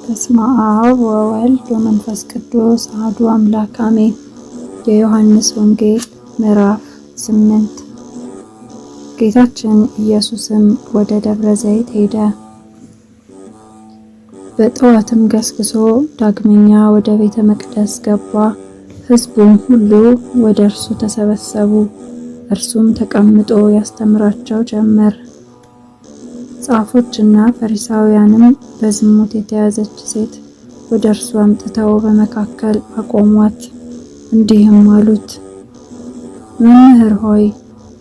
በስመ አብ ወወልድ ወመንፈስ ቅዱስ አሐዱ አምላክ አሜን። የዮሐንስ ወንጌል ምዕራፍ 8። ጌታችን ኢየሱስም ወደ ደብረ ዘይት ሄደ። በጠዋትም ገስግሶ ዳግመኛ ወደ ቤተ መቅደስ ገባ። ሕዝቡም ሁሉ ወደ እርሱ ተሰበሰቡ። እርሱም ተቀምጦ ያስተምራቸው ጀመር። ጻፎችና ፈሪሳውያንም በዝሙት የተያዘች ሴት ወደ እርሱ አምጥተው በመካከል አቆሟት። እንዲህም አሉት፣ መምህር ሆይ፣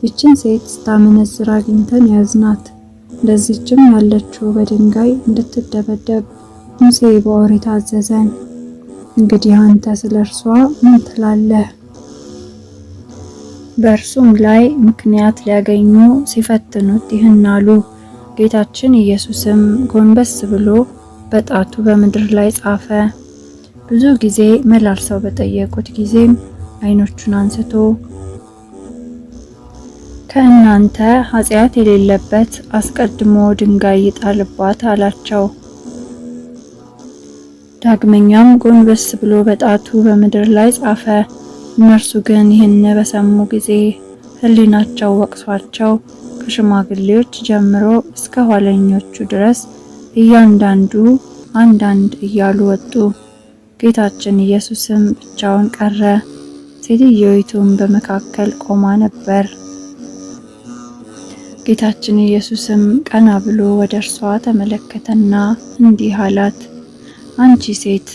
ይችን ሴት ስታመነዝር አግኝተን ያዝናት። እንደዚህችም ያለችው በድንጋይ እንድትደበደብ ሙሴ በኦሪት አዘዘን። እንግዲህ አንተ ስለ እርሷ ምን ትላለህ? በእርሱም ላይ ምክንያት ሊያገኙ ሲፈትኑት ይህን አሉ። ጌታችን ኢየሱስም ጎንበስ ብሎ በጣቱ በምድር ላይ ጻፈ። ብዙ ጊዜ መላልሰው በጠየቁት ጊዜም ዓይኖቹን አንስቶ ከእናንተ ኃጢአት የሌለበት አስቀድሞ ድንጋይ ይጣልባት አላቸው። ዳግመኛም ጎንበስ ብሎ በጣቱ በምድር ላይ ጻፈ። እነርሱ ግን ይህን በሰሙ ጊዜ ሕሊናቸው ወቅሷቸው ከሽማግሌዎች ጀምሮ እስከ ኋለኞቹ ድረስ እያንዳንዱ አንዳንድ እያሉ ወጡ። ጌታችን ኢየሱስም ብቻውን ቀረ። ሴትዮይቱም በመካከል ቆማ ነበር። ጌታችን ኢየሱስም ቀና ብሎ ወደ እርሷ ተመለከተና እንዲህ አላት፣ አንቺ ሴት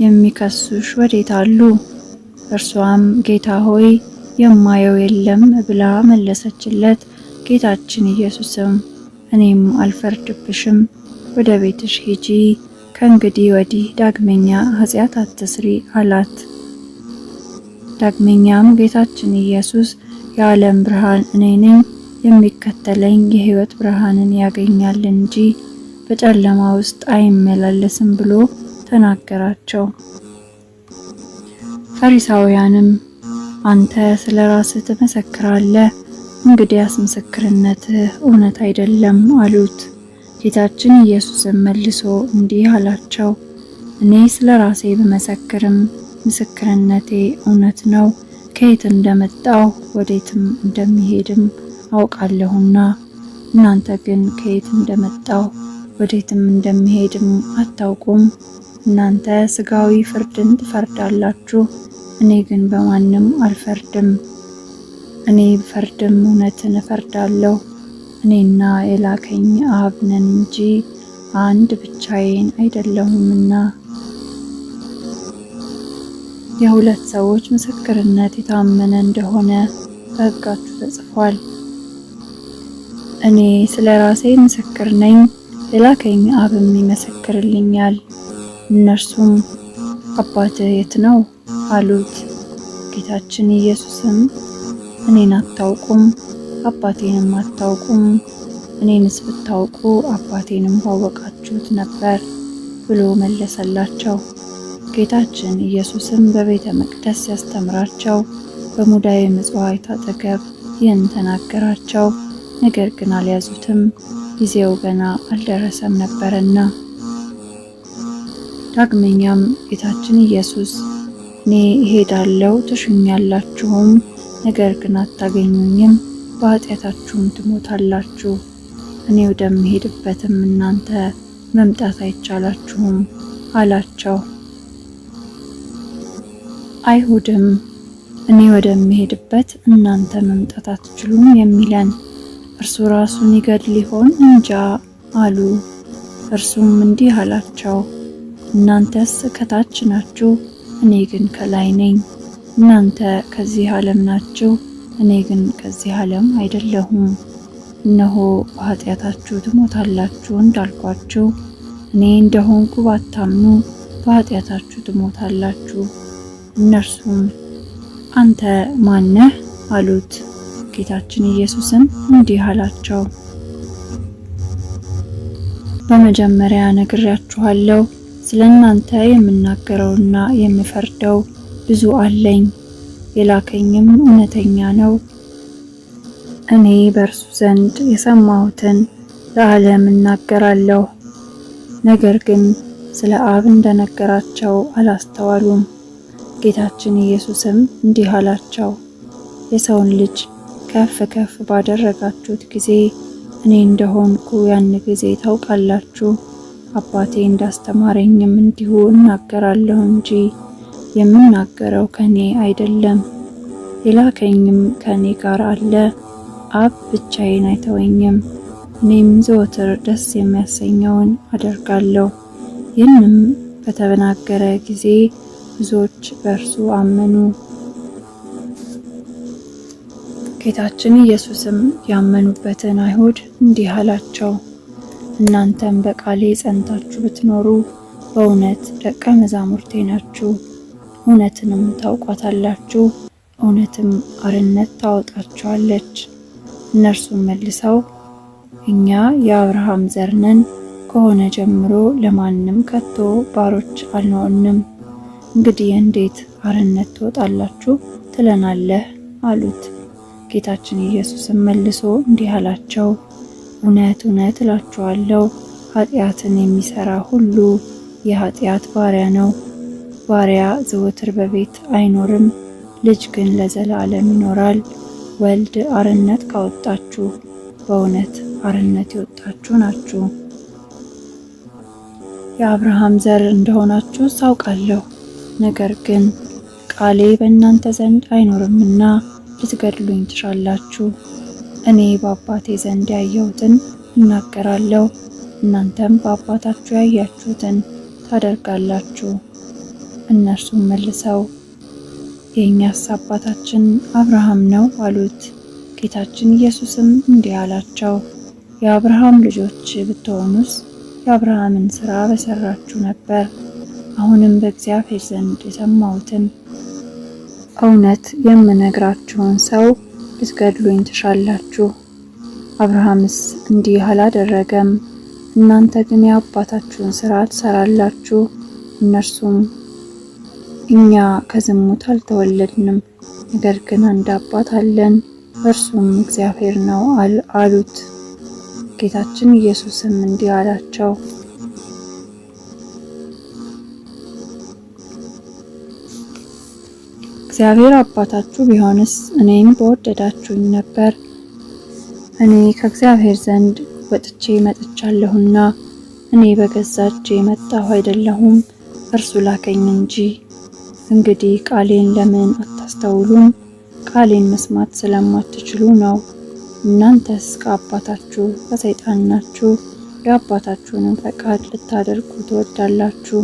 የሚከሱሽ ወዴት አሉ? እርሷም ጌታ ሆይ የማየው የለም ብላ መለሰችለት። ጌታችን ኢየሱስም እኔም አልፈርድብሽም፣ ወደ ቤትሽ ሂጂ፣ ከእንግዲህ ወዲህ ዳግመኛ ኃጢአት አትስሪ አላት። ዳግመኛም ጌታችን ኢየሱስ የዓለም ብርሃን እኔ ነኝ፣ የሚከተለኝ የሕይወት ብርሃንን ያገኛል እንጂ በጨለማ ውስጥ አይመላለስም ብሎ ተናገራቸው። ፈሪሳውያንም አንተ ስለ ራስህ ትመሰክራለህ፣ እንግዲያስ ምስክርነትህ እውነት አይደለም አሉት። ጌታችን ኢየሱስም መልሶ እንዲህ አላቸው፣ እኔ ስለ ራሴ ብመሰክርም ምስክርነቴ እውነት ነው። ከየት እንደመጣሁ ወዴትም እንደሚሄድም አውቃለሁና፣ እናንተ ግን ከየት እንደመጣሁ ወዴትም እንደሚሄድም አታውቁም። እናንተ ስጋዊ ፍርድን ትፈርዳላችሁ፣ እኔ ግን በማንም አልፈርድም። እኔ ብፈርድም እውነትን እፈርዳለሁ። እኔና የላከኝ አብ ነን እንጂ አንድ ብቻዬን አይደለሁምና። የሁለት ሰዎች ምስክርነት የታመነ እንደሆነ በሕጋችሁ ተጽፏል። እኔ ስለ ራሴ ምስክር ነኝ፣ የላከኝ አብም ይመሰክርልኛል። እነርሱም አባትህ የት ነው አሉት። ጌታችን ኢየሱስም እኔን አታውቁም፣ አባቴንም አታውቁም። እኔንስ ብታውቁ አባቴንም ባወቃችሁት ነበር ብሎ መለሰላቸው። ጌታችን ኢየሱስም በቤተ መቅደስ ሲያስተምራቸው በሙዳየ ምጽዋት አጠገብ ይህን ተናገራቸው። ነገር ግን አልያዙትም፣ ጊዜው ገና አልደረሰም ነበርና። ዳግመኛም ጌታችን ኢየሱስ እኔ እሄዳለሁ፣ ትሹኛላችሁም፣ ነገር ግን አታገኙኝም፣ በኃጢአታችሁም ትሞታላችሁ። እኔ ወደምሄድበትም እናንተ መምጣት አይቻላችሁም አላቸው። አይሁድም እኔ ወደምሄድበት እናንተ መምጣት አትችሉም የሚለን እርሱ ራሱን ይገድል ሊሆን እንጃ አሉ። እርሱም እንዲህ አላቸው፣ እናንተስ ከታች ናችሁ፣ እኔ ግን ከላይ ነኝ። እናንተ ከዚህ ዓለም ናችሁ፣ እኔ ግን ከዚህ ዓለም አይደለሁም። እነሆ በኃጢአታችሁ ትሞታላችሁ እንዳልኳችሁ፣ እኔ እንደሆንኩ ባታምኑ በኃጢአታችሁ ትሞታላችሁ። እነርሱም አንተ ማነህ አሉት። ጌታችን ኢየሱስም እንዲህ አላቸው፣ በመጀመሪያ ነግሬያችኋለሁ፣ ስለ እናንተ የምናገረውና የምፈርደው ብዙ አለኝ፣ የላከኝም እውነተኛ ነው። እኔ በእርሱ ዘንድ የሰማሁትን ለዓለም እናገራለሁ። ነገር ግን ስለ አብ እንደነገራቸው አላስተዋሉም። ጌታችን ኢየሱስም እንዲህ አላቸው፣ የሰውን ልጅ ከፍ ከፍ ባደረጋችሁት ጊዜ እኔ እንደሆንኩ ያን ጊዜ ታውቃላችሁ። አባቴ እንዳስተማረኝም እንዲሁ እናገራለሁ እንጂ የምናገረው ከኔ አይደለም፣ የላከኝም ከኔ ጋር አለ። አብ ብቻዬን አይተወኝም። እኔም ዘወትር ደስ የሚያሰኘውን አደርጋለሁ። ይህንም በተናገረ ጊዜ ብዙዎች በእርሱ አመኑ። ጌታችን ኢየሱስም ያመኑበትን አይሁድ እንዲህ አላቸው፣ እናንተም በቃሌ ጸንታችሁ ብትኖሩ በእውነት ደቀ መዛሙርቴ ናችሁ፣ እውነትንም ታውቋታላችሁ፣ እውነትም አርነት ታወጣችኋለች። እነርሱም መልሰው እኛ የአብርሃም ዘር ነን፣ ከሆነ ጀምሮ ለማንም ከቶ ባሮች አልሆንም፣ እንግዲህ እንዴት አርነት ትወጣላችሁ ትለናለህ አሉት። ጌታችን ኢየሱስም መልሶ እንዲህ አላቸው፣ እውነት እውነት እላችኋለሁ ኃጢአትን የሚሰራ ሁሉ የኃጢአት ባሪያ ነው። ባሪያ ዘወትር በቤት አይኖርም፣ ልጅ ግን ለዘላለም ይኖራል። ወልድ አርነት ካወጣችሁ በእውነት አርነት የወጣችሁ ናችሁ። የአብርሃም ዘር እንደሆናችሁ ሳውቃለሁ። ነገር ግን ቃሌ በእናንተ ዘንድ አይኖርምና ልትገድሉኝ ትሻላችሁ። እኔ በአባቴ ዘንድ ያየሁትን እናገራለሁ፣ እናንተም በአባታችሁ ያያችሁትን ታደርጋላችሁ። እነርሱም መልሰው የእኛስ አባታችን አብርሃም ነው አሉት። ጌታችን ኢየሱስም እንዲህ አላቸው፣ የአብርሃም ልጆች ብትሆኑስ የአብርሃምን ሥራ በሰራችሁ ነበር። አሁንም በእግዚአብሔር ዘንድ የሰማሁትን እውነት የምነግራችሁን ሰው ልትገድሉኝ ትሻላችሁ። አብርሃምስ እንዲህ አላደረገም፣ እናንተ ግን የአባታችሁን ሥራ ትሰራላችሁ። እነርሱም እኛ ከዝሙት አልተወለድንም፣ ነገር ግን አንድ አባት አለን፣ እርሱም እግዚአብሔር ነው አሉት። ጌታችን ኢየሱስም እንዲህ አላቸው፣ እግዚአብሔር አባታችሁ ቢሆንስ እኔን በወደዳችሁኝ ነበር። እኔ ከእግዚአብሔር ዘንድ ወጥቼ መጥቻለሁና እኔ በገዛ እጄ መጣሁ አይደለሁም፣ እርሱ ላከኝ እንጂ። እንግዲህ ቃሌን ለምን አታስተውሉም? ቃሌን መስማት ስለማትችሉ ነው። እናንተስ ከአባታችሁ ከሰይጣን ናችሁ፣ የአባታችሁንም ፈቃድ ልታደርጉ ትወዳላችሁ።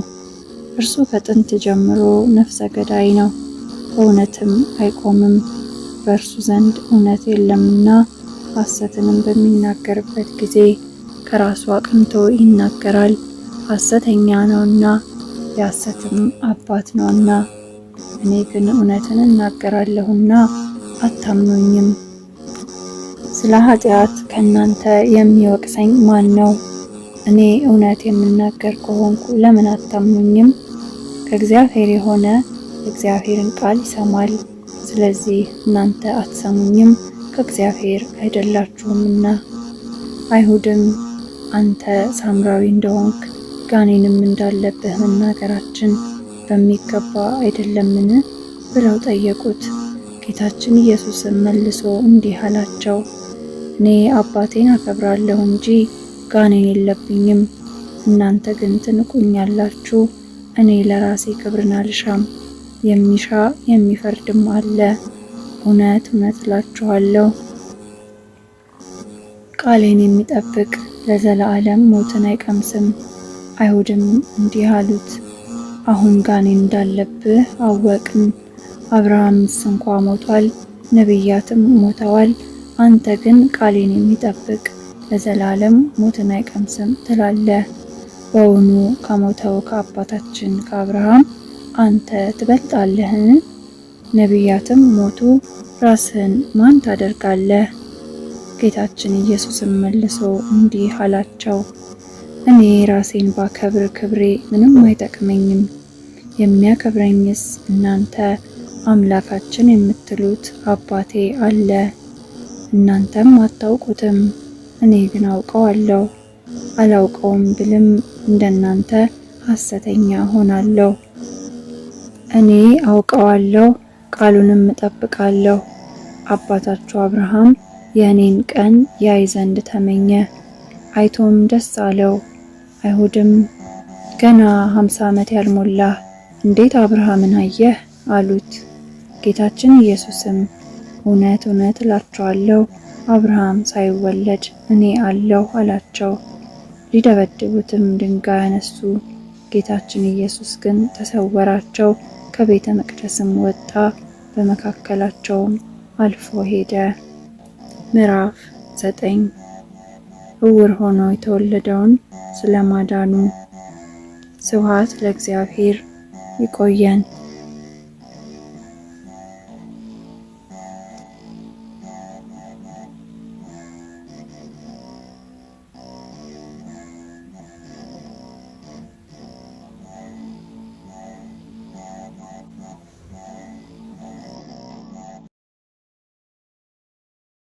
እርሱ ከጥንት ጀምሮ ነፍሰ ገዳይ ነው፣ በእውነትም አይቆምም። በእርሱ ዘንድ እውነት የለምና ሐሰትንም በሚናገርበት ጊዜ ከራሱ አቅንቶ ይናገራል፣ ሐሰተኛ ነውና የሐሰትም አባት ነውና። እኔ ግን እውነትን እናገራለሁና አታምኑኝም። ስለ ኃጢአት ከእናንተ የሚወቅሰኝ ማን ነው? እኔ እውነት የምናገር ከሆንኩ ለምን አታምኑኝም? ከእግዚአብሔር የሆነ የእግዚአብሔርን ቃል ይሰማል። ስለዚህ እናንተ አትሰሙኝም፣ ከእግዚአብሔር አይደላችሁምና። አይሁድም አንተ ሳምራዊ እንደሆንክ ጋኔንም እንዳለብህ መናገራችን በሚገባ አይደለምን? ብለው ጠየቁት። ጌታችን ኢየሱስም መልሶ እንዲህ አላቸው፣ እኔ አባቴን አከብራለሁ እንጂ ጋኔን የለብኝም። እናንተ ግን ትንቁኛላችሁ። እኔ ለራሴ ክብርን አልሻም፣ የሚሻ የሚፈርድም አለ። እውነት እውነት እላችኋለሁ ቃሌን የሚጠብቅ ለዘላለም ሞትን አይቀምስም። አይሁድም እንዲህ አሉት፣ አሁን ጋኔን እንዳለብህ አወቅን። አብርሃምስ እንኳ ሞቷል፣ ነቢያትም ሞተዋል። አንተ ግን ቃሌን የሚጠብቅ ለዘላለም ሞትን አይቀምስም ትላለህ። በውኑ ከሞተው ከአባታችን ከአብርሃም አንተ ትበልጣለህን? ነቢያትም ሞቱ፣ ራስህን ማን ታደርጋለህ? ጌታችን ኢየሱስም መልሶ እንዲህ አላቸው፣ እኔ ራሴን ባከብር ክብሬ ምንም አይጠቅመኝም። የሚያከብረኝስ እናንተ አምላካችን የምትሉት አባቴ አለ። እናንተም አታውቁትም፣ እኔ ግን አውቀዋለሁ። አላውቀውም ብልም እንደናንተ ሐሰተኛ ሆናለሁ። እኔ አውቀዋለሁ፣ ቃሉንም እጠብቃለሁ። አባታችሁ አብርሃም የእኔን ቀን ያይ ዘንድ ተመኘ፣ አይቶም ደስ አለው። አይሁድም ገና 50 ዓመት ያልሞላህ እንዴት አብርሃምን አየህ አሉት። ጌታችን ኢየሱስም እውነት እውነት እላችኋለሁ አብርሃም ሳይወለድ እኔ አለሁ አላቸው። ሊደበድቡትም ድንጋይ አነሱ። ጌታችን ኢየሱስ ግን ተሰወራቸው፣ ከቤተ መቅደስም ወጣ፣ በመካከላቸውም አልፎ ሄደ። ምዕራፍ 9 ዕውር ሆኖ የተወለደውን ስለማዳኑ። ስብሐት ለእግዚአብሔር። ይቆየን።